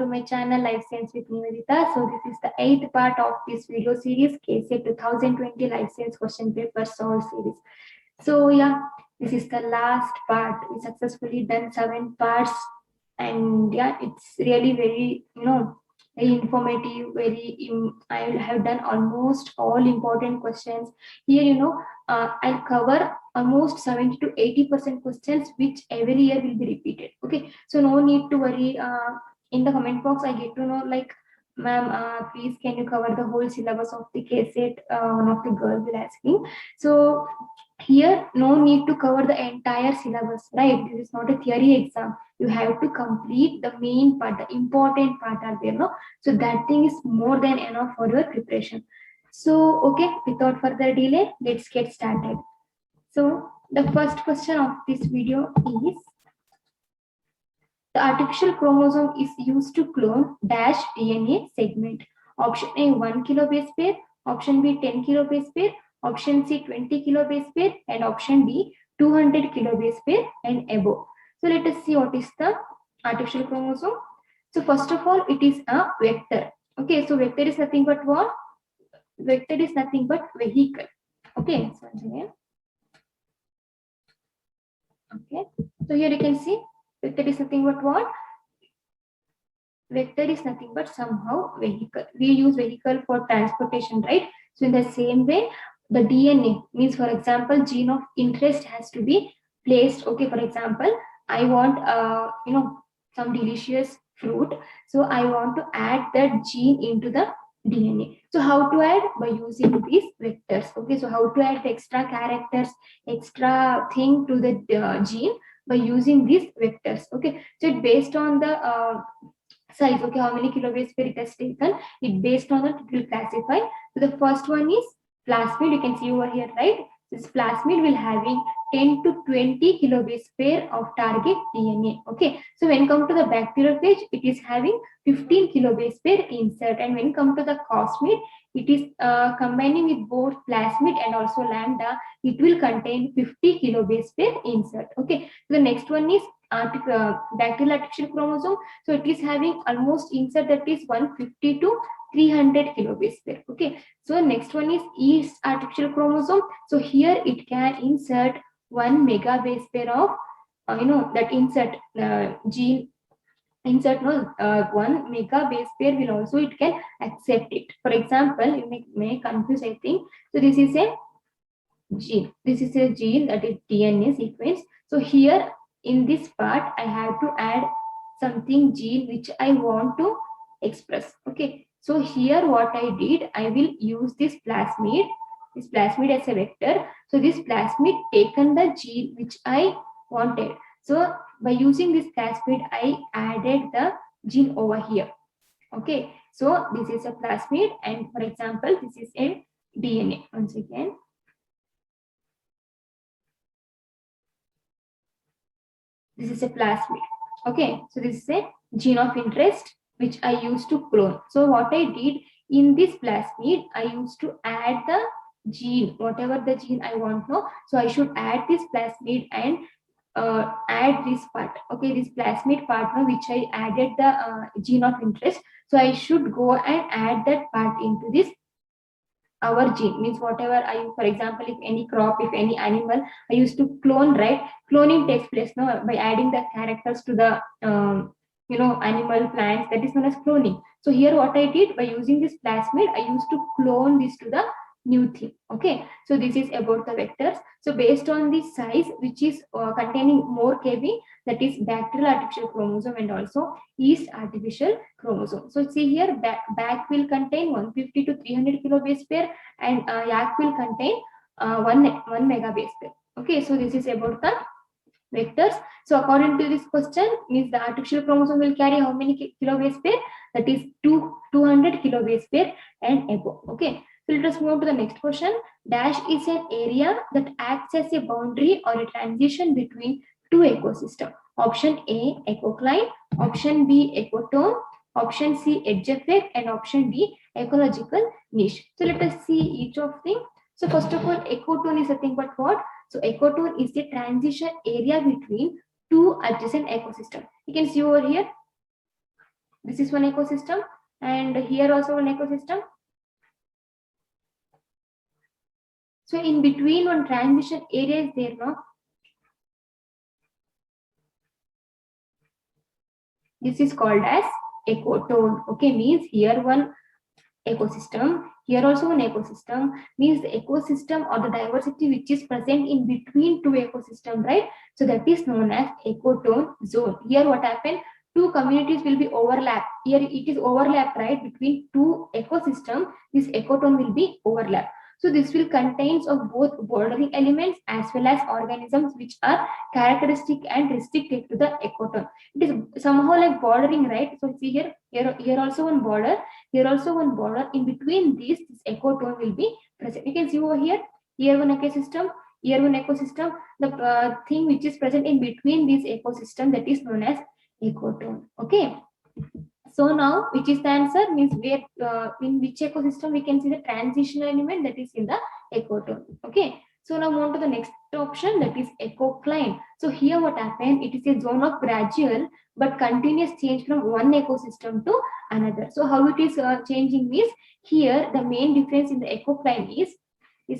to my channel Life Science with Nivedita. So this is the 8th part of this video series, KSET 2020 Life Science question paper solve series. So yeah, this is the last part. We successfully done 7 parts, and yeah, it's really very very informative. I have done almost all important questions here. I'll cover almost 70 to 80% questions which every year will be repeated. Okay, so no need to worry. In the comment box I get to know, like, ma'am, please can you cover the whole syllabus of the KSET? One of the girls will asking. So here no need to cover the entire syllabus, right? This is not a theory exam. You have to complete the main part, the important part are there, no? So that thing is more than enough for your preparation. So okay, without further delay, let's get started. So the first question of this video is, the artificial chromosome is used to clone dash DNA segment. Option A 1 kilobase pair, option B 10 kilobase pair, option C 20 kilobase pair, and option D 200 kilobase pair and above. So let us see what is the artificial chromosome. So first of all, it is a vector. Okay, so vector is nothing but what? Vector is nothing but vehicle. Okay, so once again. Okay, so here you can see vector is nothing but what? Vector is nothing but somehow vehicle. We use vehicle for transportation, right? So in the same way, the DNA means, for example, gene of interest has to be placed. Okay, for example, I want some delicious fruit, so I want to add that gene into the DNA. So how to add? By using these vectors. Okay, so how to add the extra characters, extra thing to the gene? By using these vectors. Okay, so it based on the size. Okay, how many kilobase pair it has taken, it based on that it will classify. So the first one is plasmid. You can see over here, right? This plasmid will having 10 to 20 kilobase pair of target DNA. Okay, so when come to the bacterial phage, it is having 15 kilobase pair insert, and when come to the cosmid, it is combining with both plasmid and also lambda, it will contain 50 kilobase pair insert. Okay, so the next one is bacterial artificial chromosome. So it is having almost insert that is 150 to 300 kilobase pair. Okay, so next one is yeast artificial chromosome. So here it can insert 1 megabase pair of that insert gene insert. 1 megabase pair will also it can accept it. For example, you may confuse, I think. So this is a gene. This is a gene, that is DNA sequence. So here in this part I have to add something gene which I want to express. Okay, so here what I did, I will use this plasmid as a vector. So this plasmid taken the gene which I wanted. So by using this plasmid, I added the gene over here. Okay, so this is a plasmid, and for example, this is a DNA. Once again, this is a plasmid. Okay, so this is a gene of interest which I used to clone. So what I did in this plasmid, I used to add the gene, whatever the gene I want to know. So I should add this plasmid and add this part. Okay, this plasmid part now, which I added the gene of interest. So I should go and add that part into this our gene. Means whatever I, for example, if any crop, if any animal I used to clone, right? Cloning takes place now by adding the characters to the animal, plants. That is known as cloning. So here what I did, by using this plasmid, I used to clone this to the new thing. Okay, so this is about the vectors. So based on the size which is containing more kb, that is bacterial artificial chromosome and also yeast artificial chromosome. So see here, bac will contain 150 to 300 kilobase pair, and yak will contain 1 megabase pair. Okay, so this is about the vectors. So according to this question, means the artificial chromosome will carry how many kilobase pair? That is 200 kilobase pair and above. Okay, so let us move to the next question. Dash is an area that acts as a boundary or a transition between two ecosystems. Option A, ecocline. Option B, ecotone. Option C, edge effect, and option D, ecological niche. So let us see each of them. So first of all, ecotone is nothing but what? So ecotone is the transition area between two adjacent ecosystems. You can see over here. This is one ecosystem, and here also one ecosystem. So in between one transition area is there, no? This is called as ecotone. Okay, means here one ecosystem, here also one ecosystem, means the ecosystem or the diversity which is present in between two ecosystem, right? So that is known as ecotone zone. Here what happened, two communities will be overlap. Here it is overlap, right, between two ecosystem. This ecotone will be overlap. So this will contains of both bordering elements as well as organisms which are characteristic and restricted to the ecotone. It is somehow like bordering, right? So see here also one border, here also one border. In between these, this ecotone will be present. You can see over here one ecosystem, here one ecosystem. The thing which is present in between this ecosystem, that is known as ecotone. Okay. So now, which is the answer? Means where in which ecosystem we can see the transitional element, that is in the ecotone. Okay. So now move on to the next option, that is ecocline. So here what happened? It is a zone of gradual but continuous change from one ecosystem to another. So how it is changing means, here the main difference in the ecocline is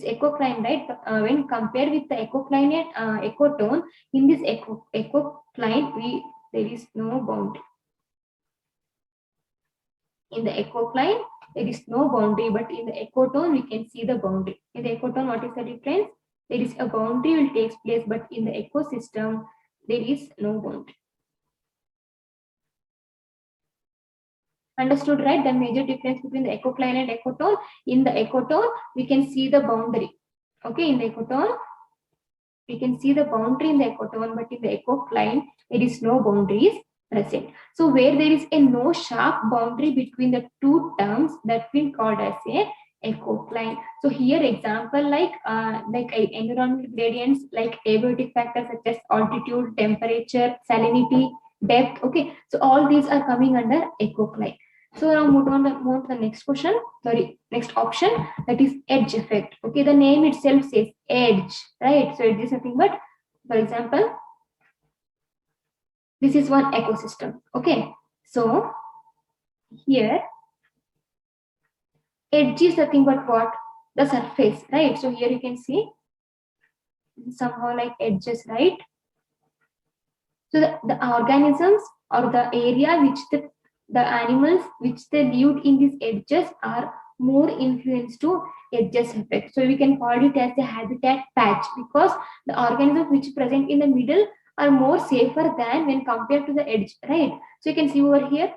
ecocline, right? When compared with the ecocline and ecotone, in this ecocline there is no boundary. In the ecocline, there is no boundary, but in the ecotone, we can see the boundary. In the ecotone, what is the difference? There is a boundary will take place, but in the ecosystem, there is no boundary. Understood, right? The major difference between the ecocline and ecotone. In the ecotone, we can see the boundary. Okay, in the ecotone, we can see the boundary in the ecotone, but in the ecocline, there is no boundaries present. So where there is a no sharp boundary between the two terms, that will called as a ecocline. So here example like environmental gradients like abiotic factors such as altitude, temperature, salinity, depth. Okay, so all these are coming under ecocline. So now move on to the next question. Sorry, next option, that is edge effect. Okay, the name itself says edge, right? So it is nothing but, for example, this is one ecosystem. Okay, so here edge is nothing but what? The surface, right? So here you can see somehow like edges, right? So the organisms or the area which the animals which they lived in these edges are more influenced to edges effect. So we can call it as a habitat patch, because the organisms which present in the middle are more safer than when compared to the edge, right? So you can see over here,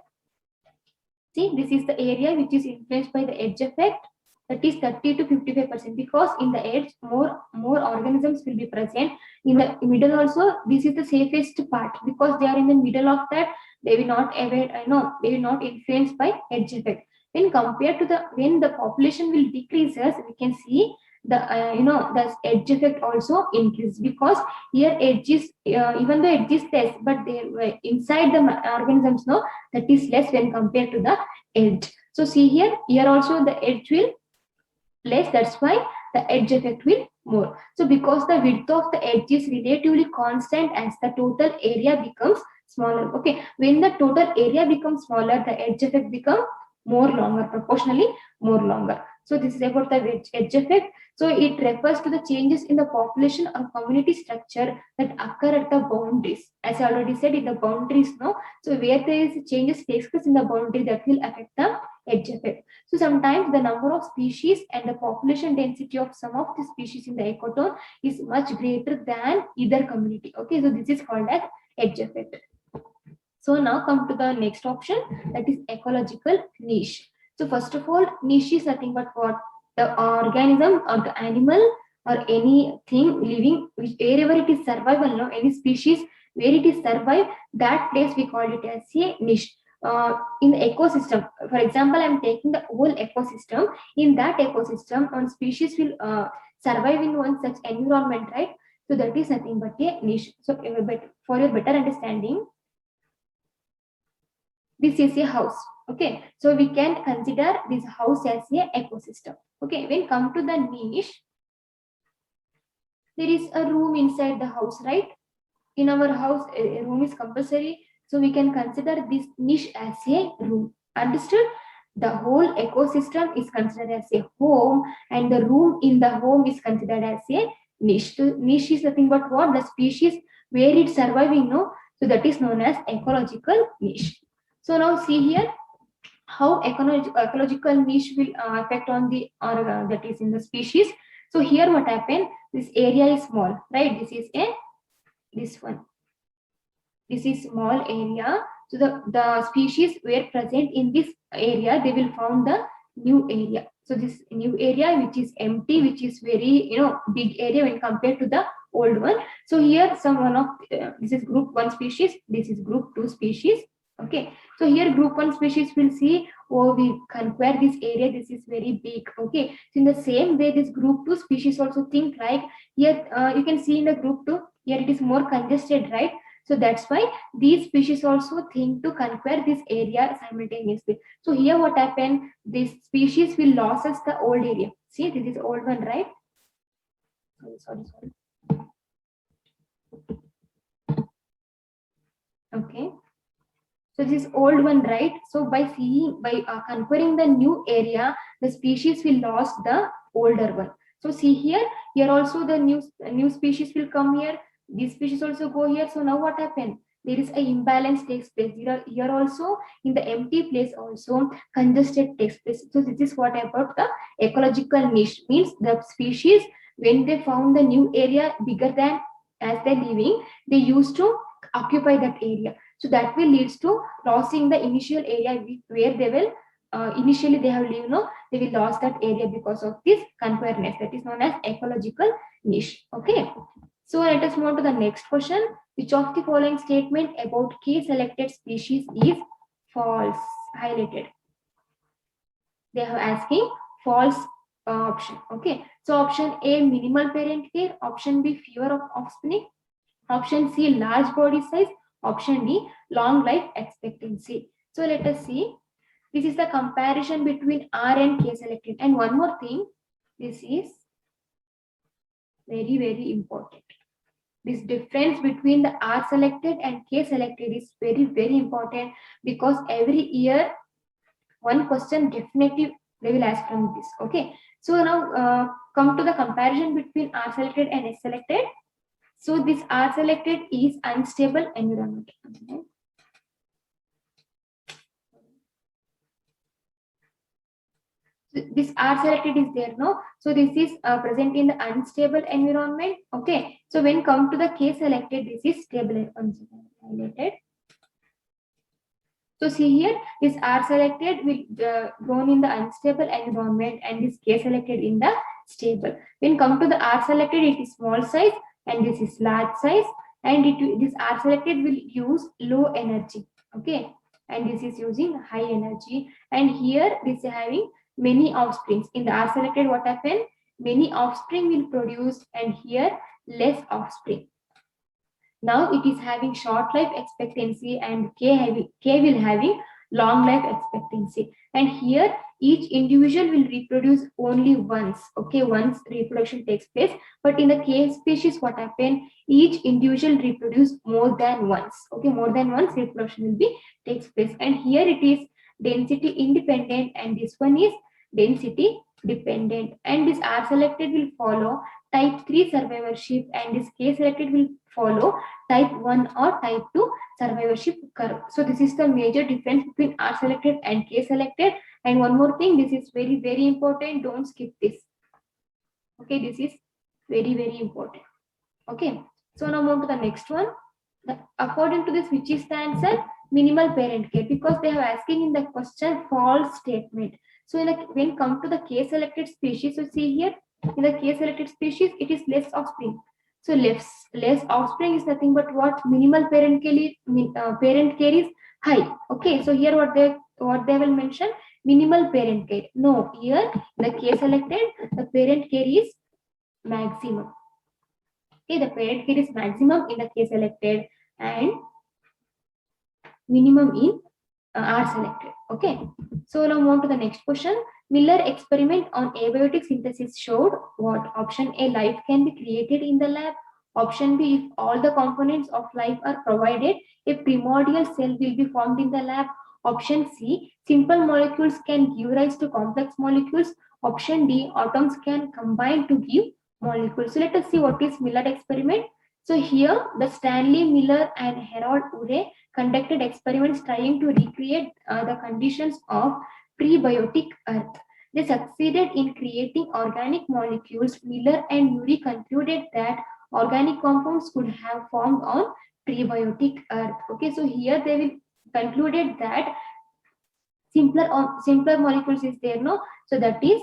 see, this is the area which is influenced by the edge effect, that is 30 to 55%, because in the edge more organisms will be present. In the middle also, this is the safest part, because they are in the middle of that, they will not they will not influenced by edge effect. When compared to when the population will decreases, we can see the the edge effect also increase, because here edge is even though edge is less, but they inside the organisms, no, that is less when compared to the edge. So see here also the edge will less, that's why the edge effect will more. So because the width of the edge is relatively constant as the total area becomes smaller. Okay, when the total area becomes smaller, the edge effect become more longer, proportionally more longer. So this is about the edge effect. So it refers to the changes in the population or community structure that occur at the boundaries. As I already said, in the boundaries, no. So where there is changes takes place in the boundary, that will affect the edge effect. So sometimes the number of species and the population density of some of the species in the ecotone is much greater than either community. Okay, so this is called as edge effect. So now come to the next option, that is ecological niche. So first of all, niche is nothing but what? The organism or the animal or anything living, wherever it is survival, no, any species where it is survive, that place we call it as a niche. In the ecosystem, for example, I'm taking the whole ecosystem. In that ecosystem, one species will survive in one such environment, right? So that is nothing but a niche. So for your better understanding, this is a house. Okay, so we can consider this house as a ecosystem. Okay, when come to the niche, there is a room inside the house, right? In our house, a room is compulsory. So we can consider this niche as a room. Understood? The whole ecosystem is considered as a home, and the room in the home is considered as a niche. So niche is nothing but what? The species where it's surviving, no? So that is known as ecological niche. So now see here how ecological niche will affect on the or that is in the species. So here what happened? This area is small, right? This one. This is small area. So the species were present in this area, they will found the new area. So this new area which is empty, which is very big area when compared to the old one. So here some one of this is group 1 species, this is group 2 species. Okay, so here group 1 species will see, oh, we conquer this area, this is very big. Okay, so in the same way this group 2 species also think like here you can see in the group 2 here it is more congested, right? So that's why these species also think to conquer this area simultaneously. So here what happened, this species will loses the old area. See, this is old one, right? Sorry. Okay. So this is old one, right? So by conquering the new area, the species will lose the older one. So see here also the new species will come here. These species also go here. So now what happened? There is a imbalance takes place. Here also in the empty place also congested takes place. So this is what about the ecological niche, means the species when they found the new area bigger than as they're living, they used to occupy that area. So that will leads to losing the initial area where they will initially they have lived. No, they will lose that area because of this conquerness. That is known as ecological niche. Okay. So let us move on to the next question. Which of the following statement about key selected species is false? Highlighted. They are asking false option. Okay. So option A, minimal parent care. Option B, fewer of offspring. Option C, large body size. Option D, long life expectancy. So let us see. This is the comparison between R and K selected. And one more thing, this is very, very important. This difference between the R selected and K selected is very, very important, because every year one question definitely they will ask from this. Okay. So now come to the comparison between R selected and S selected. So this R selected is unstable environment. So this R selected is there, no? So this is present in the unstable environment. Okay. So when come to the K selected, this is stable highlighted. So see here, this R selected will grown in the unstable environment, and this K selected in the stable. When come to the R selected, it is small size and this is large size, and this R selected will use low energy. Okay, and this is using high energy, and here this is having many offsprings. In the R selected, what happened? Many offspring will produce, and here less offspring. Now it is having short life expectancy, and K will having long life expectancy. And here each individual will reproduce only once. Okay, once reproduction takes place. But in the K species, what happened? Each individual reproduce more than once. Okay, more than once reproduction will be takes place. And here it is density independent, and this one is density dependent. And this R selected will follow type 3 survivorship, and this K selected will follow type 1 or type 2 survivorship curve. So this is the major difference between R selected and K selected. And one more thing, this is very, very important. Don't skip this. Okay, this is very, very important. Okay, so now move to the next one. According to this, which is the answer? Minimal parent care, because they are asking in the question false statement. So when come to the K selected species, so see here in the K selected species, it is less offspring. So less offspring is nothing but what? Minimal parent care is high. Okay, so here what they will mention? Minimal parent care. No, here the K selected, the parent care is maximum. Okay, the parent care is maximum in the K selected and minimum in R selected. Okay, so now move on to the next question. Miller experiment on abiotic synthesis showed what? Option A, life can be created in the lab. Option B, if all the components of life are provided, a primordial cell will be formed in the lab. Option C, simple molecules can give rise to complex molecules. Option D, atoms can combine to give molecules. So let us see what is Miller experiment. So here the Stanley Miller and Harold Urey conducted experiments trying to recreate the conditions of prebiotic earth. They succeeded in creating organic molecules. Miller and Urey concluded that organic compounds could have formed on prebiotic earth. Okay, so here they will concluded that simpler molecules is there, no? So that is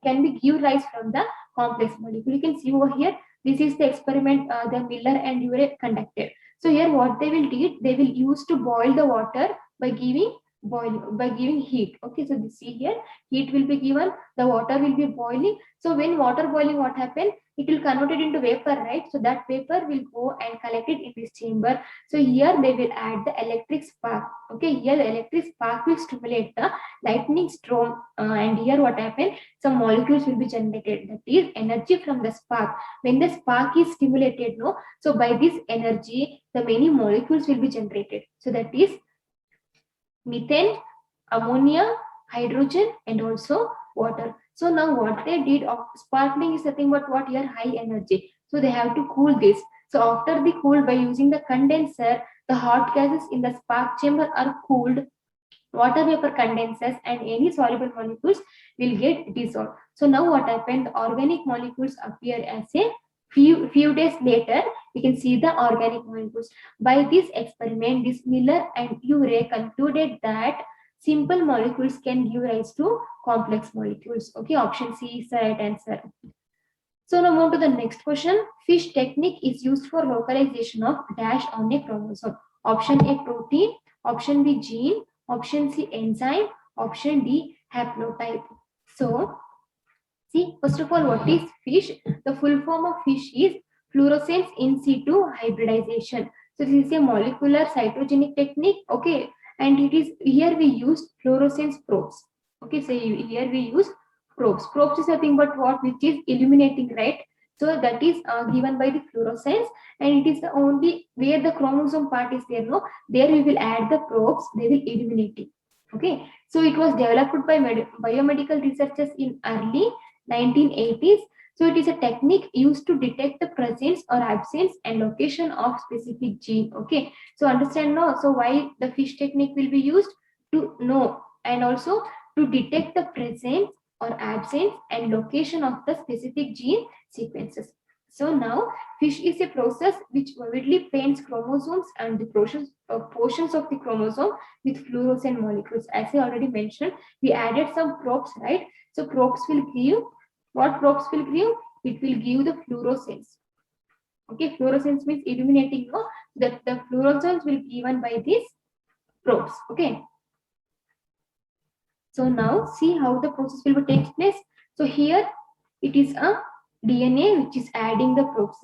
can be give rise from the complex molecule. You can see over here, this is the experiment the Miller and Urey conducted. So here what they will do, they will use to boil the water by giving heat. Okay, so you see here, heat will be given, the water will be boiling. So when water boiling, what happen? It will convert it into vapor, right? So that vapor will go and collect it in this chamber. So here they will add the electric spark. Okay, here the electric spark will stimulate the lightning storm, and here what happened? Some molecules will be generated. That is energy from the spark. When the spark is stimulated, no, so by this energy, the many molecules will be generated. So that is methane, ammonia, hydrogen, and also water. So now what they did of sparkling is nothing but what here high energy. So they have to cool this. So after the cool by using the condenser, the hot gases in the spark chamber are cooled. Water vapor condenses and any soluble molecules will get dissolved. So now what happened? Organic molecules appear as a few days later. We can see the organic molecules. By this experiment, this Miller and Urey concluded that simple molecules can give rise to complex molecules. Okay, option C is the right answer. So now move to the next question. Fish technique is used for localization of dash on a chromosome. Option A, protein. Option B, gene. Option C, enzyme. Option D, haplotype. So see, first of all, what is fish? The full form of fish is fluorescence in situ hybridization. So this is a molecular cytogenic technique. Okay, and it is here we use fluorescence probes. Okay, so here we use probes. Probes is nothing but what, which is illuminating, right? So that is given by the fluorescence, and it is the only where the chromosome part is there. No, there we will add the probes. They will illuminate it. Okay, so it was developed by biomedical researchers in early 1980s. So it is a technique used to detect the presence or absence and location of specific gene. Okay, so understand now. So why the fish technique will be used? To know and also to detect the presence or absence and location of the specific gene sequences. So now fish is a process which vividly paints chromosomes and the portions of the chromosome with fluorescent molecules. As I already mentioned, we added some probes, right? So probes will give what? Probes will give? It will give the fluorescence. Okay, fluorescence means illuminating, no? That the fluorescence will be given by these probes. Okay. So now see how the process will take place. So here it is a DNA which is adding the probes.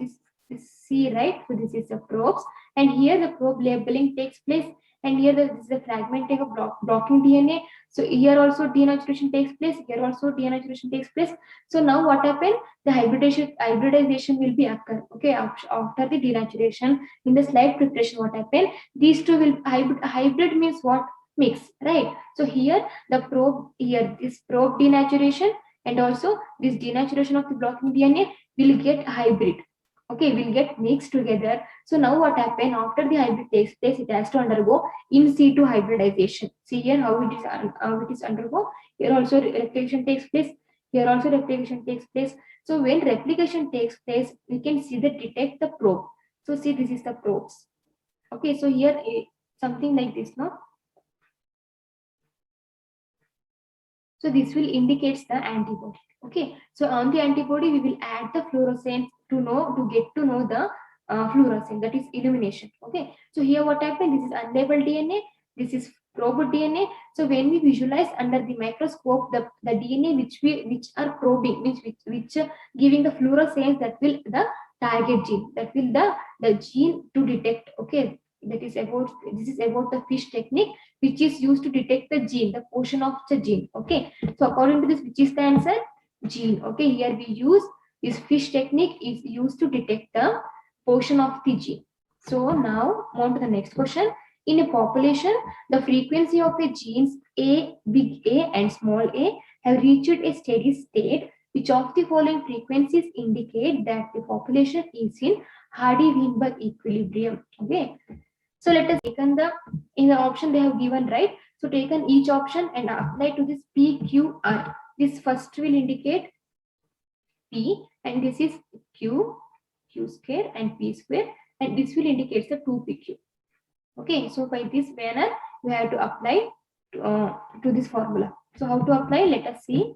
This see, right? So this is the probes, and here the probe labeling takes place, and here this is the fragmenting of blocking DNA. So here also denaturation takes place. Here also denaturation takes place. So now what happened? The hybridization will be occur. Okay, after the denaturation in the slide preparation, what happened? These two will hybrid means what? Mix, right? So here the probe, here this probe denaturation and also this denaturation of the blocking DNA will get hybrid. Okay, will get mixed together. So now what happened? After the hybrid takes place, it has to undergo in situ hybridization. See here how it is undergo. Here also replication takes place. Here also replication takes place. So when replication takes place, we can see the detect the probe. So see, this is the probes. Okay, so here something like this, no? So this will indicates the antibody. Okay, so on the antibody we will add the fluorescence to get to know the fluorescence, that is illumination. Okay, so here what happened? This is unlabeled DNA. This is probed DNA. So when we visualize under the microscope the DNA which are probing, which giving the fluorescence, that will the target gene, that will the gene to detect. Okay, this is about the fish technique which is used to detect the gene, the portion of the gene. Okay, so according to this, which is the answer? Gene. Okay, here we use This fish technique is used to detect the portion of the gene. So now move on to the next question. In a population, the frequency of the genes A, big A and small a have reached a steady state. Which of the following frequencies indicate that the population is in Hardy-Weinberg equilibrium? Okay. So let us take in the option they have given, right? So taken each option and apply to this PQR. This first will indicate P and this is Q square and P square, and this will indicate the 2PQ. Okay, so by this manner we have to apply to this formula. So how to apply? Let us see.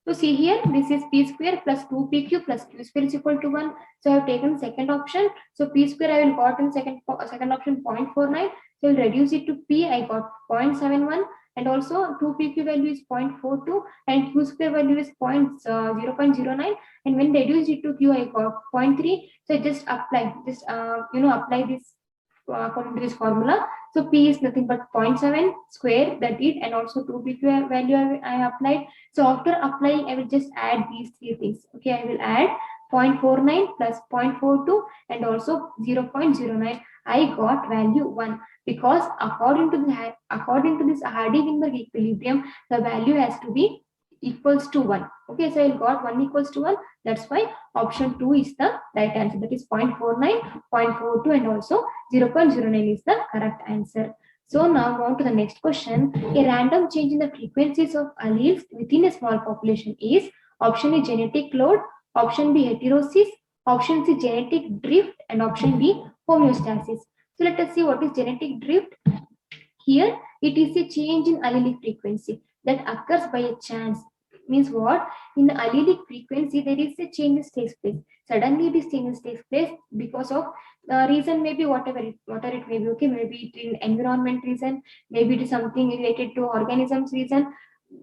So see here, this is P square plus 2PQ plus Q square is equal to 1. So I have taken second option. So P square I will got in second option 0.49. So I will reduce it to P, I got 0.71, and also 2PQ value is 0.42 and Q square value is 0.09, and when reduced it to Q I got 0.3. So I just apply apply this according to this formula. So P is nothing but 0.7 square, that is, and also 2PQ value I applied. So after applying, I will just add these three things. Okay, I will add 0.49 plus 0.42 and also 0.09. I got value 1 because according to this Hardy-Weinberg equilibrium, the value has to be equals to 1. Okay, so I got 1 equals to 1. That's why option 2 is the right answer. That is 0.49, 0.42 and also 0.09 is the correct answer. So now on to the next question. A random change in the frequencies of alleles within a small population is option A genetic load, option B heterosis, option C genetic drift, and option D homeostasis. So let us see what is genetic drift. Here it is a change in allelic frequency that occurs by a chance. Means what? In the allelic frequency there is a change takes place. Suddenly this change takes place because of reason, maybe whatever it may be. Okay, maybe it in environment reason, maybe it is something related to organisms reason,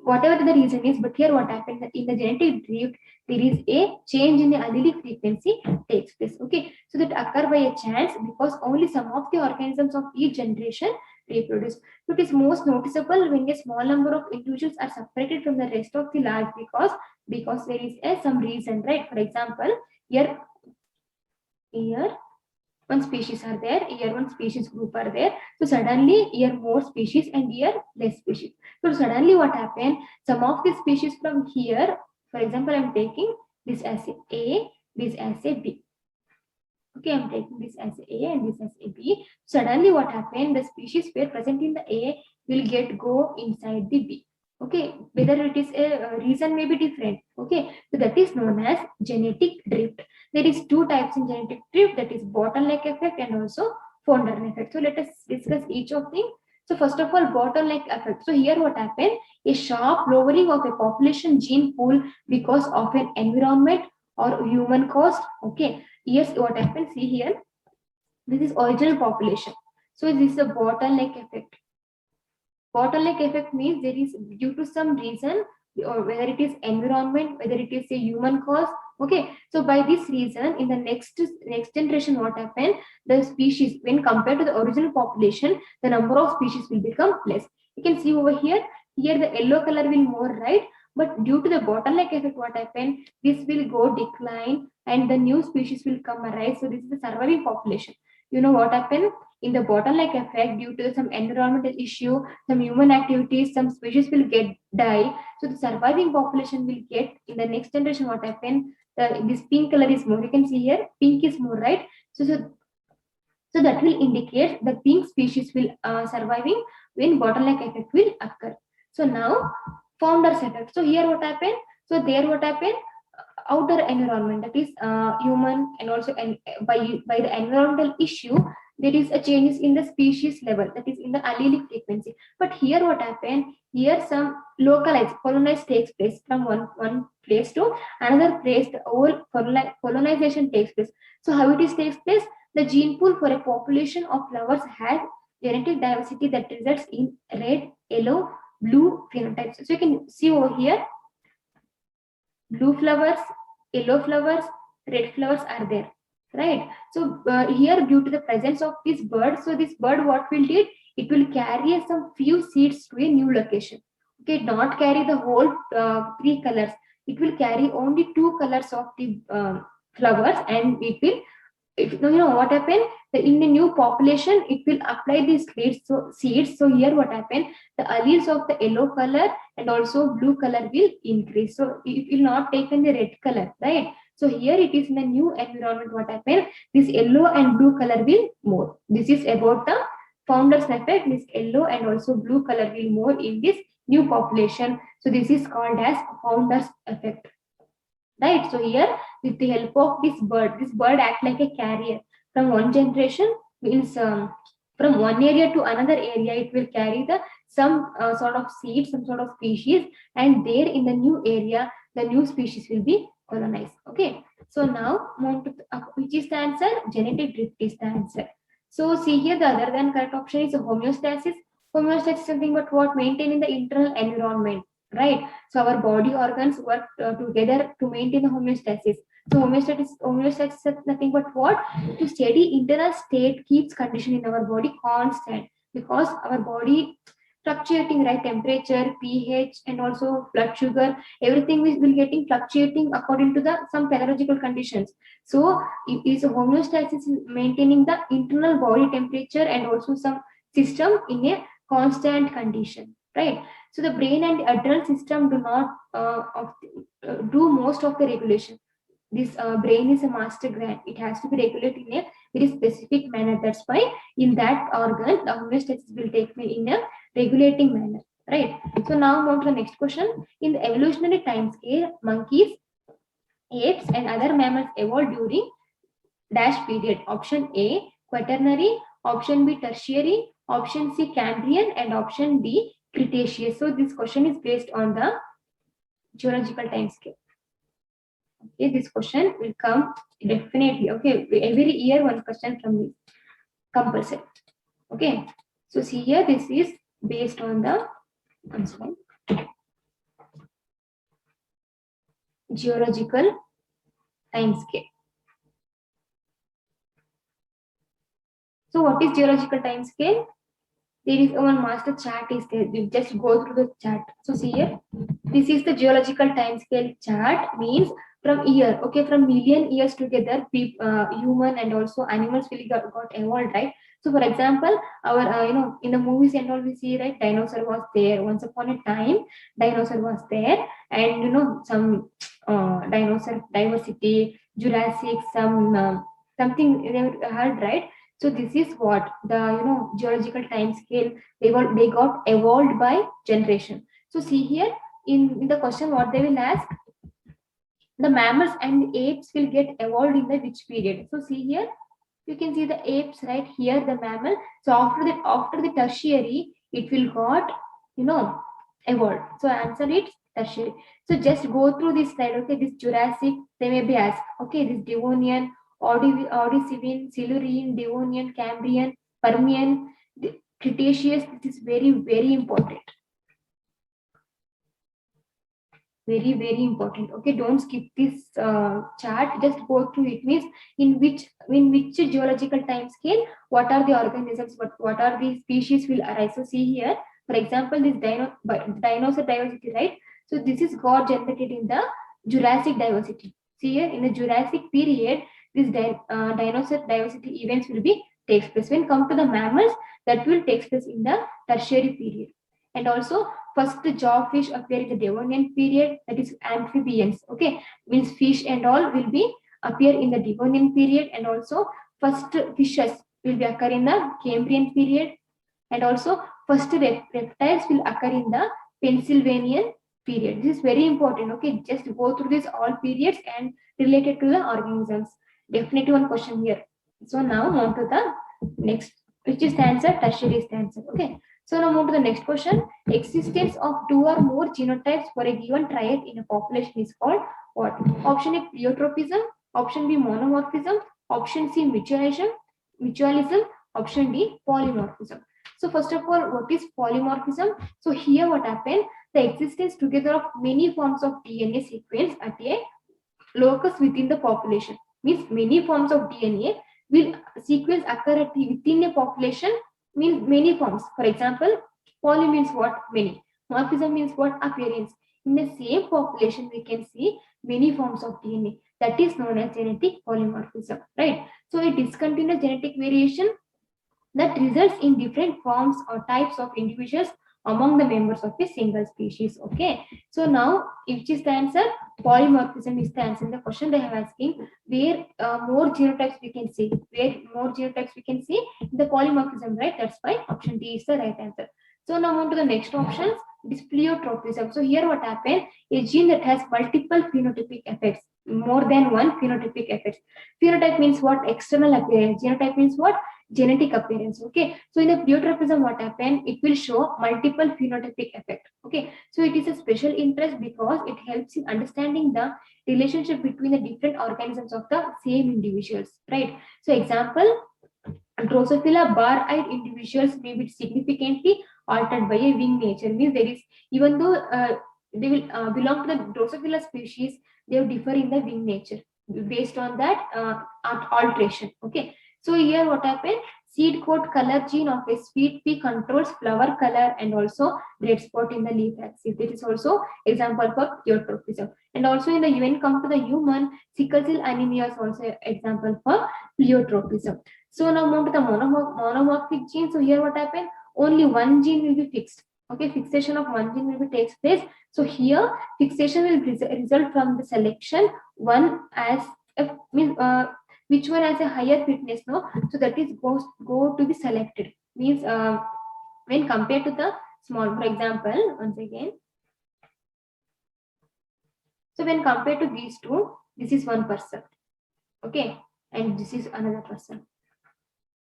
whatever the reason is. But here what happens in the genetic drift, there is a change in the allelic frequency takes place. Okay, so that occur by a chance because only some of the organisms of each generation reproduce. So it is most noticeable when a small number of individuals are separated from the rest of the large because there is some reason, right? For example, here one species are there, here one species group are there. So suddenly here more species and here less species. So suddenly what happened? Some of the species from here, for example, I'm taking this as A, this as a B. Okay, I'm taking this as A and this as a B. Suddenly what happened? The species were present in the A will go inside the B. Okay, whether it is a reason may be different. Okay, so that is known as genetic drift. There is two types in genetic drift, that is bottleneck effect and also founder effect. So let us discuss each of them. So first of all, bottleneck effect. So here what happened? A sharp lowering of a population gene pool because of an environment or human cost. Okay, yes, what happens? See here, this is original population. So this is a bottleneck effect. Bottleneck effect means there is due to some reason, or whether it is environment, whether it is a human cause. Okay, so by this reason, in the next generation, what happened? The species, when compared to the original population, the number of species will become less. You can see over here. Here the yellow color will more, right? But due to the bottleneck effect, what happened? This will go decline, and the new species will come arise. So this is the surviving population. You know what happened? In the bottleneck effect, due to some environmental issue, some human activities, some species will get die. So the surviving population will get in the next generation. What happened? This pink color is more. You can see here, pink is more, right? So that will indicate the pink species will surviving when bottleneck effect will occur. So now founders effect. So here what happened? So there what happened? Outer environment, that is human, and also by the environmental issue, there is a changes in the species level, that is in the allelic frequency. But here what happened? Here some localized colonization takes place from one place to another place. The whole colonization takes place. So how it is takes place? The gene pool for a population of flowers has genetic diversity that results in red, yellow, blue phenotypes. So you can see over here, blue flowers, yellow flowers, red flowers are there, right? So here, due to the presence of this bird, so this bird what will do? It will carry some few seeds to a new location. Okay, not carry the whole three colors. it will carry only two colors of the flowers, and it will, if you know what happened, in the new population it will apply these seeds. So here what happened, the alleles of the yellow color and also blue color will increase, so it will not take in the red color, right? So here it is in the new environment, what happened, this yellow and blue color will more. This is about the founders effect. This yellow and also blue color will more in this new population, so this is called as founders effect, right? So here, with the help of this bird act like a carrier from one generation, means from one area to another area, it will carry the some sort of seed, some sort of species, and there in the new area the new species will be colonized. Okay, so now move to which is the answer, genetic drift is the answer. So see here, the other than correct option is homeostasis. Homeostasis is something but what, maintaining the internal environment, right? So our body organs work together to maintain the homeostasis. So homeostasis is nothing but what? To steady internal state keeps condition in our body constant, because our body fluctuating, right? Temperature, pH, and also blood sugar, everything will getting fluctuating according to the some pathological conditions. So it is homeostasis maintaining the internal body temperature and also some system in a constant condition, right? So the brain and the adrenal system do not do most of the regulation. This brain is a master gland. It has to be regulated in a very specific manner. That's why in that organ, the homeostasis will take place in a regulating manner, right? So now move to the next question. In the evolutionary time scale, monkeys, apes, and other mammals evolved during dash period. Option A, quaternary. Option B, tertiary. Option C, Cambrian, and option D, Cretaceous. So this question is based on the geological time scale. Okay, this question will come definitely. Okay, every year one question from this compulsory. Okay, so see here, this is based on the geological time scale. So what is geological time scale? There is one master chart is there. You just go through the chart. So see here, this is the geological time scale chart, means from year, okay, from million years together, human and also animals will got evolved, right? So for example, our in the movies and all we see, right, dinosaur was there once upon a time, dinosaur was there, and some dinosaur diversity, Jurassic, some something they heard, right? So this is what the geological time scale, they got evolved by generation. So see here, in the question what they will ask, the mammals and the apes will get evolved in the which period? So see here, you can see the apes right here, the mammal. So after the tertiary, it will got evolved. So answer it tertiary. So just go through this slide. Okay, this Jurassic, they may be asked. Okay, this Devonian, Ordovician, Silurian, Devonian, Cambrian, Permian, Cretaceous. This is very, very important. Very, very important. Okay, don't skip this chart, just go through it. Means in which geological time scale, what are the organisms, what are the species will arise. So see here, for example, this dinosaur diversity, right? So this is got generated in the Jurassic diversity. See here, in the Jurassic period, this dinosaur diversity events will be takes place. When come to the mammals, that will take place in the tertiary period. And also first jawfish appear in the Devonian period, that is amphibians. Okay, means fish and all will be appear in the Devonian period, and also first fishes will be occur in the Cambrian period, and also first reptiles will occur in the Pennsylvanian period. This is very important. Okay, just go through this all periods and related to the organisms. Definitely one question here. So now move to the next, which is the answer, tertiary is the answer. Okay. So now move to the next question. Existence of two or more genotypes for a given triad in a population is called what? Option A, pleiotropism. Option B, monomorphism. Option C, mutualism. Option D, polymorphism. So first of all, what is polymorphism? So here what happened? The existence together of many forms of DNA sequence at a locus within the population. Means many forms of DNA will sequence occur within a population, means many forms. For example, poly means what? Many. Morphism means what? Appearance. In the same population, we can see many forms of DNA. That is known as genetic polymorphism, right? So a discontinuous genetic variation that results in different forms or types of individuals among the members of a single species. Okay, so now which is the answer? Polymorphism is the answer. In the question they have asking where more genotypes we can see, where more genotypes we can see, the polymorphism, right? That's why option D is the right answer. So now on to the next options. It is pleiotropism. So here what happened? A gene that has multiple phenotypic effects, more than one phenotypic effects. Phenotype means what? External appearance. Genotype means what? Genetic appearance. Okay, so in the pleiotropism what happened? It will show multiple phenotypic effect. Okay, so it is a special interest because it helps in understanding the relationship between the different organisms of the same individuals, right? So example, Drosophila bar-eyed individuals may be significantly altered by a wing nature. Means there is, even though they will belong to the Drosophila species, they will differ in the wing nature based on that alteration. Okay, so here what happened? Seed coat color gene of a sweet pea controls flower color and also red spot in the leaf axis. This is also example for pleiotropism. And also in the when come to the human, sickle cell anemia is also example for pleiotropism. So now move to the monomorphic gene. So here what happened? Only one gene will be fixed. Okay, fixation of one gene will be takes place. So here fixation will result from the selection one as which one has a higher fitness. No, so that is go to be selected. Means when compared to the small. For example, once again. So when compared to these two, this is one person. Okay, and this is another person.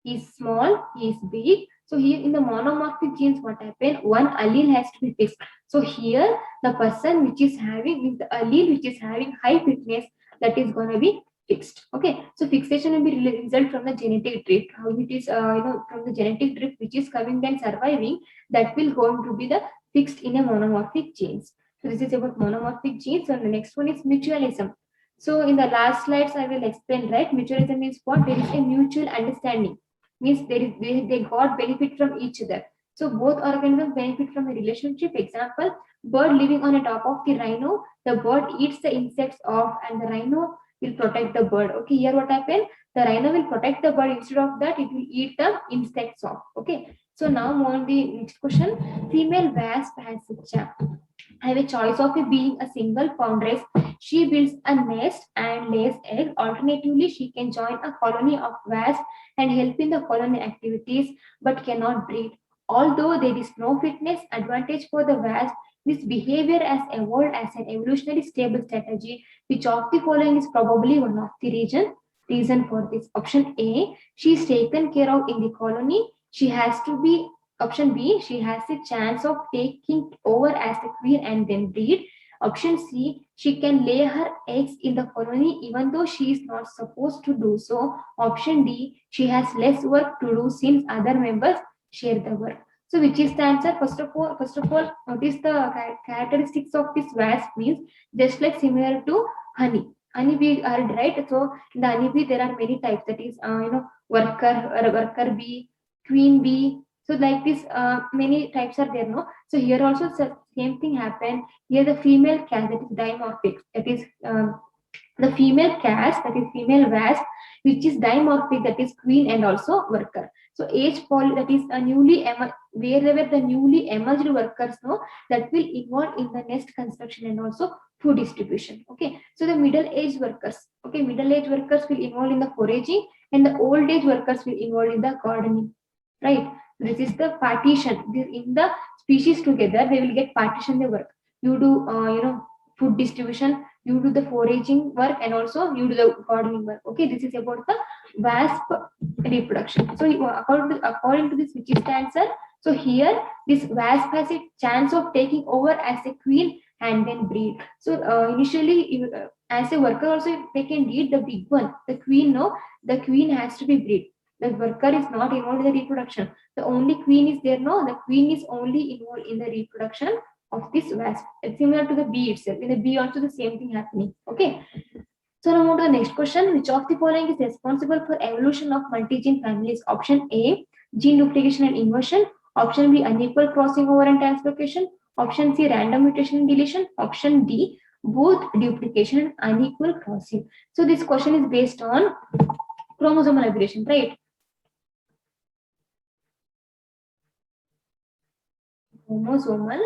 He is small, he is big. So here in the monomorphic genes, what happened? One allele has to be fixed. So here the person which is having the allele which is having high fitness, that is going to be fixed. Okay, so fixation will be result from the genetic drift. How it is, from the genetic drift which is coming then surviving, that will going to be the fixed in a monomorphic genes. So this is about monomorphic genes. So the next one is mutualism. So in the last slides, I will explain, right? Mutualism means what? There is a mutual understanding. Means they got benefit from each other. So both organisms benefit from a relationship. Example, bird living on the top of the rhino, the bird eats the insects off and the rhino will protect the bird. Okay, here what happened? The rhino will protect the bird, instead of that it will eat the insects off. Okay, so now on the next question. Female wasp has have a choice of being a single foundress. She builds a nest and lays eggs. Alternatively, she can join a colony of wasps and help in the colony activities, but cannot breed. Although there is no fitness advantage for the wasp, this behavior has evolved as an evolutionary stable strategy. Which of the following is probably one of the reason for this? Option A, she is taken care of in the colony. She has to be. Option B, she has a chance of taking over as the queen and then breed. Option C, she can lay her eggs in the colony even though she is not supposed to do so. Option D, she has less work to do since other members share the work. So which is the answer? First of all, what is the characteristics of this wasp? Means just like similar to honey. Honey bee are right. So in the honey bee there are many types. That is, worker bee, queen bee. So like this, many types are there, no? So here also same thing happened. Here the female caste, that is dimorphic. That is the female caste, that is female wasp, which is dimorphic, that is queen and also worker. So age poly, that is a wherever the newly emerged workers, no, that will involve in the nest construction and also food distribution. Okay, so the middle-aged workers, okay, middle-aged workers will involve in the foraging, and the old-age workers will involve in the gardening, right? This is the partition. In the species together, they will get partition the work. You do, food distribution. You do the foraging work, and also you do the gardening work. Okay, this is about the wasp reproduction. So according to this, which is the answer? So here, this wasp has a chance of taking over as a queen and then breed. So initially, as a worker, also they can breed the big one. The queen, no, the queen has to be bred. The worker is not involved in the reproduction. The only queen is there, no, the queen is only involved in the reproduction of this wasp. It's similar to the bee itself. In the bee also the same thing happening. Okay. So now on to the next question. Which of the following is responsible for evolution of multi-gene families? Option A, gene duplication and inversion. Option B, unequal crossing over and translocation. Option C, random mutation and deletion. Option D, both duplication and unequal crossing. So this question is based on chromosomal aberration, right? Chromosomal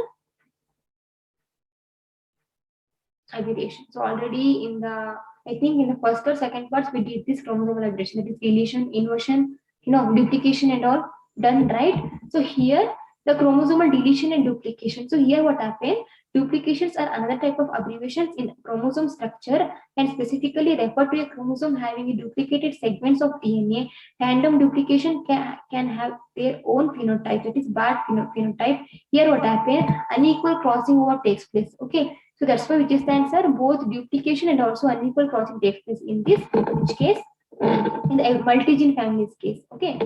aberration. So already in the, I think in the first or second parts, we did this chromosomal aberration, that is deletion, inversion, duplication and all done, right? So here the chromosomal deletion and duplication. So here what happened? Duplications are another type of abbreviations in chromosome structure and specifically refer to a chromosome having a duplicated segments of DNA. Random duplication can have their own phenotype, that is bad phenotype. Here what happened? Unequal crossing over takes place. Okay, so that's why which is the answer. Both duplication and also unequal crossing takes place in this, which case? In the multigene families case. Okay.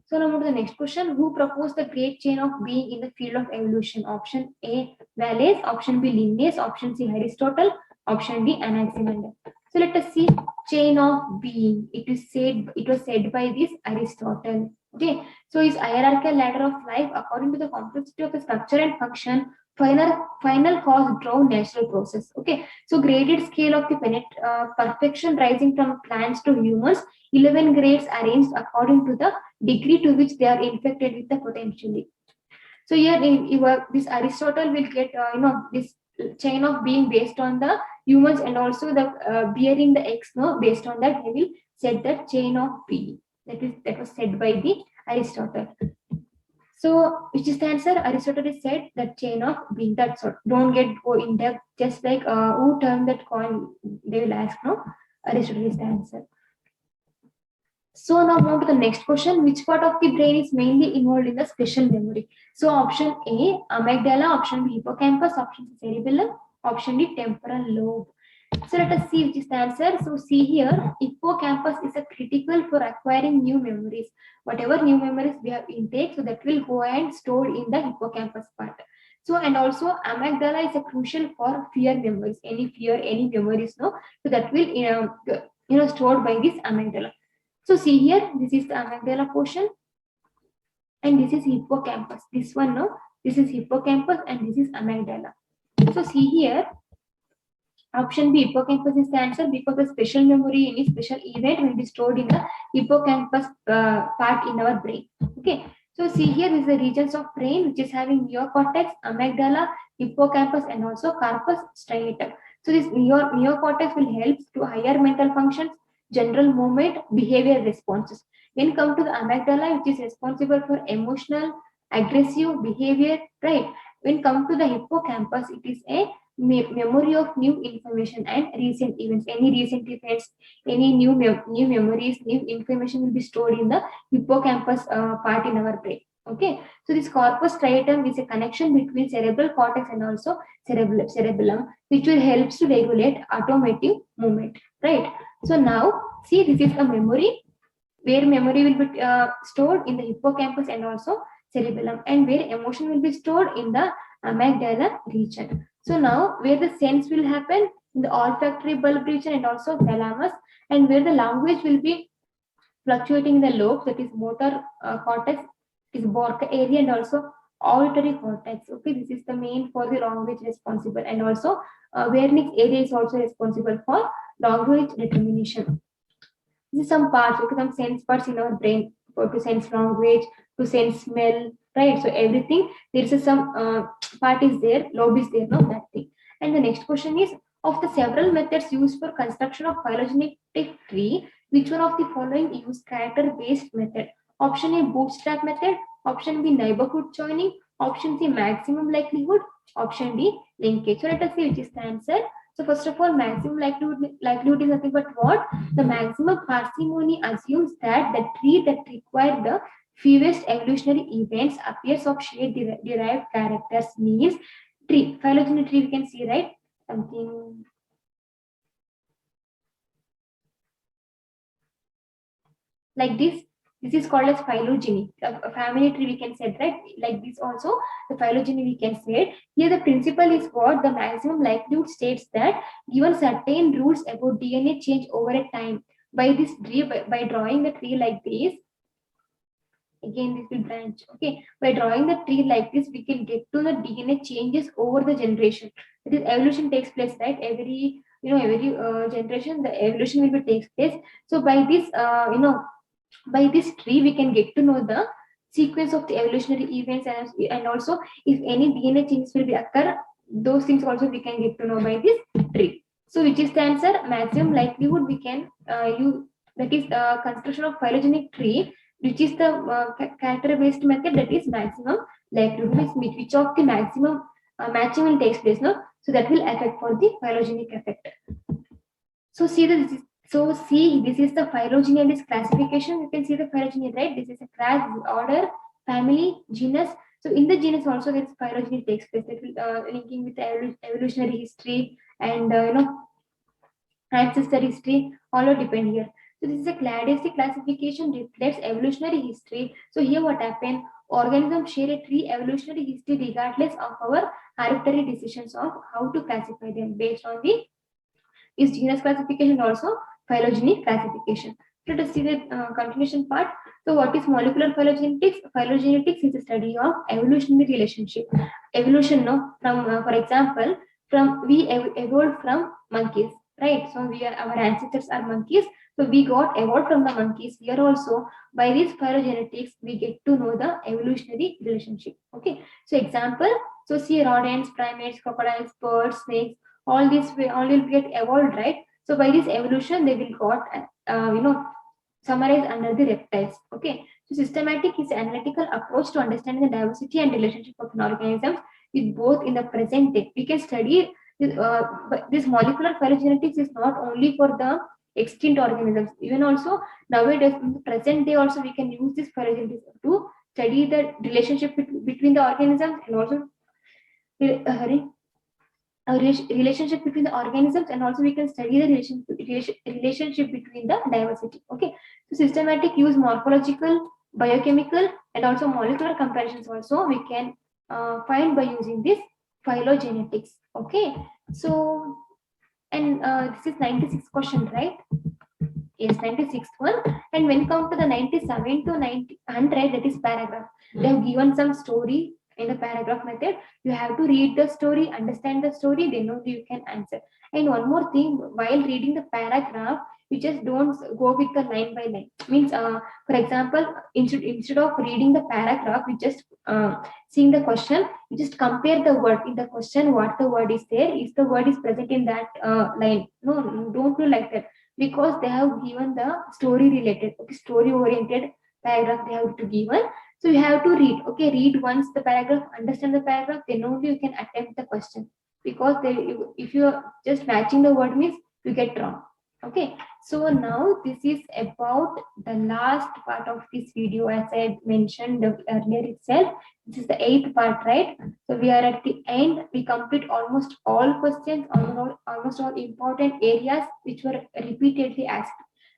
So now to the next question. Who proposed the great chain of being in the field of evolution? Option A, Wallace. Option B, Linnaeus. Option C, Aristotle. Option D, Anaximander. So let us see chain of being. It was said by this Aristotle. Okay. So is hierarchical ladder of life according to the complexity of the structure and function. Final cause drove natural process. Okay. So graded scale of the perfection rising from plants to humans. 11 grades arranged according to the degree to which they are infected with the potentially. So here this Aristotle will get this chain of being based on the humans and also the bearing the eggs, based on that he will set that chain of being. That was said by the Aristotle. So which is the answer? Aristotle is said that chain of being. That's all. Don't go in depth. Just like who turned that coin, they will ask. No, Aristotle is the answer. So now move to the next question. Which part of the brain is mainly involved in the special memory? So option A, amygdala. Option B, hippocampus. Option C, cerebellum. Option D, temporal lobe. So let us see which is the answer. So see here, hippocampus is a critical for acquiring new memories. Whatever new memories we have intake, so that will go and stored in the hippocampus part. So and also amygdala is a crucial for fear memories. Any fear, any memories, no. So that will stored by this amygdala. So see here, this is the amygdala portion, and this is hippocampus. This one, no, this is hippocampus, and this is amygdala. So see here. Option B, hippocampus is the answer because the special memory, any special event will be stored in the hippocampus part in our brain. Okay. So see here is the regions of brain which is having neocortex, amygdala, hippocampus, and also corpus striatum. So this neocortex will help to higher mental functions, general movement, behavior responses. When come to the amygdala, which is responsible for emotional, aggressive behavior, right? When come to the hippocampus, it is a memory of new information and recent events. Any recent events, any new memories, new information will be stored in the hippocampus part in our brain. Okay, so this corpus striatum is a connection between cerebral cortex and also cerebellum, which will helps to regulate automotive movement. Right. So now see, this is a memory where memory will be stored in the hippocampus and also cerebellum, and where emotion will be stored in the amygdala region. So now where the sense will happen in the olfactory bulb region and also thalamus, and where the language will be fluctuating in the lobes, that is motor cortex, is Broca area, and also auditory cortex. Okay, this is the main for the language responsible, and also Wernicke's area is also responsible for language determination. This is some parts, okay, some sense parts in our brain for to sense language, to sense smell, right? So everything there is some part is there, lobe is there, no, that thing. And the next question is, of the several methods used for construction of phylogenetic tree, which one of the following use character-based method? Option A, bootstrap method. Option B, neighborhood joining. Option C, maximum likelihood. Option D, linkage. So let us see which is the answer. So first of all, maximum likelihood is nothing but what? The maximum parsimony assumes that the tree that require the fewest evolutionary events appears of shared derived characters, means tree. Phylogeny tree we can see, right? Something like this. This is called as phylogeny. A family tree we can say, right? Like this also, the phylogeny we can say. Here the principle is what? The maximum likelihood states that given certain rules about DNA change over a time, by this tree, by drawing the tree like this, again this will branch. Okay, by drawing the tree like this, we can get to the DNA changes over the generation. That is, evolution takes place, right? Every every generation, the evolution will be takes place. So by this, by this tree, we can get to know the sequence of the evolutionary events, and also if any DNA changes will be occur, those things also we can get to know by this tree. So which is the answer? Maximum likelihood we can use, that is construction of phylogenetic tree, which is the character based method, that is maximum likelihood, means which of the maximum matching will takes place, no? So that will affect for the phylogenetic effect. So see this is, so see this is the phylogenetic and its classification. You can see the phylogenetic, right? This is a class, order, family, genus. So in the genus also there is phylogenetic takes place, that will linking with the evolutionary history and ancestor history, all are depend here. So this is a cladic classification reflects evolutionary history. So here what happened? Organisms share a tree evolutionary history regardless of our arbitrary decisions of how to classify them based on the is genus classification, also phylogenetic classification. Let us see the continuation part. So what is molecular phylogenetics? Phylogenetics is a study of evolutionary relationship. Evolution, no, from for example, from we evolved from monkeys, right? So we are, our ancestors are monkeys. So we got evolved from the monkeys. Here also by this phylogenetics we get to know the evolutionary relationship. Okay. So example. So see rodents, primates, crocodiles, birds, snakes, all this way all will get evolved, right? So by this evolution they will got summarized under the reptiles. Okay, so systematic is analytical approach to understanding the diversity and relationship of an organism with both in the present day. We can study this, this molecular phylogenetics is not only for the extinct organisms, even also nowadays in the present day also we can use this phylogenetics to study the relationship between the organisms, and also relationship between the organisms, and also we can study the relationship between the diversity. Okay, so systematic use morphological, biochemical, and also molecular comparisons also we can find by using this phylogenetics. Okay, so and this is 96th question, right? Yes, 96th one. And when come to the 97 to 100, that is paragraph. They have given some story in the paragraph method. You have to read the story, understand the story, then only you can answer. And one more thing, while reading the paragraph, you just don't go with the line by line. Means, for example, instead of reading the paragraph, you just seeing the question, you just compare the word in the question, what the word is there, if the word is present in that line. No, don't do like that, because they have given the story related, okay, story oriented paragraph they have to given. So you have to read, okay, read once the paragraph, understand the paragraph, then only you can attempt the question, because if you are just matching the word means you get wrong. Okay, so now this is about the last part of this video. As I mentioned earlier itself, this is the 8th part, right? So we are at the end. We complete almost all questions, almost all important areas which were repeatedly asked,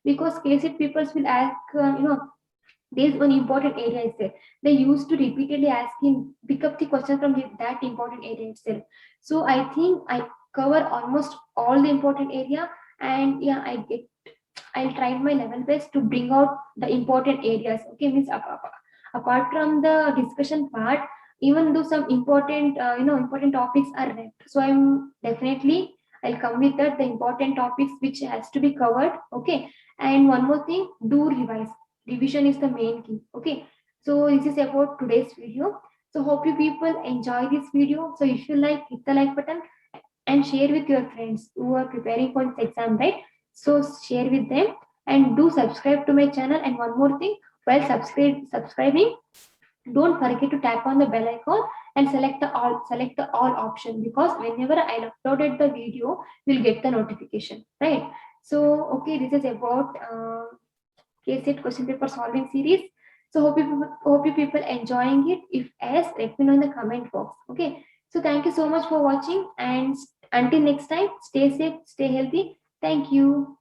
because KSET peoples will ask, there's one important area is there. They used to repeatedly ask him, pick up the question from that important area itself. So I think I cover almost all the important area, and yeah, I'll try my level best to bring out the important areas. Okay, means apart from the discussion part, even though some important important topics are left, so I'll come with that the important topics which has to be covered. Okay, and one more thing, do revise. Revision is the main key. Okay, so this is about today's video. So hope you people enjoy this video. So if you like, hit the like button and share with your friends who are preparing for this exam, right? So share with them, and do subscribe to my channel. And one more thing, while subscribing, don't forget to tap on the bell icon and select the all option, because whenever I uploaded the video, you'll get the notification, right? So okay, this is about KSET question paper solving series. So hope you people enjoying it. If yes, let me know in the comment box. Okay. So thank you so much for watching, and until next time, stay safe, stay healthy. Thank you.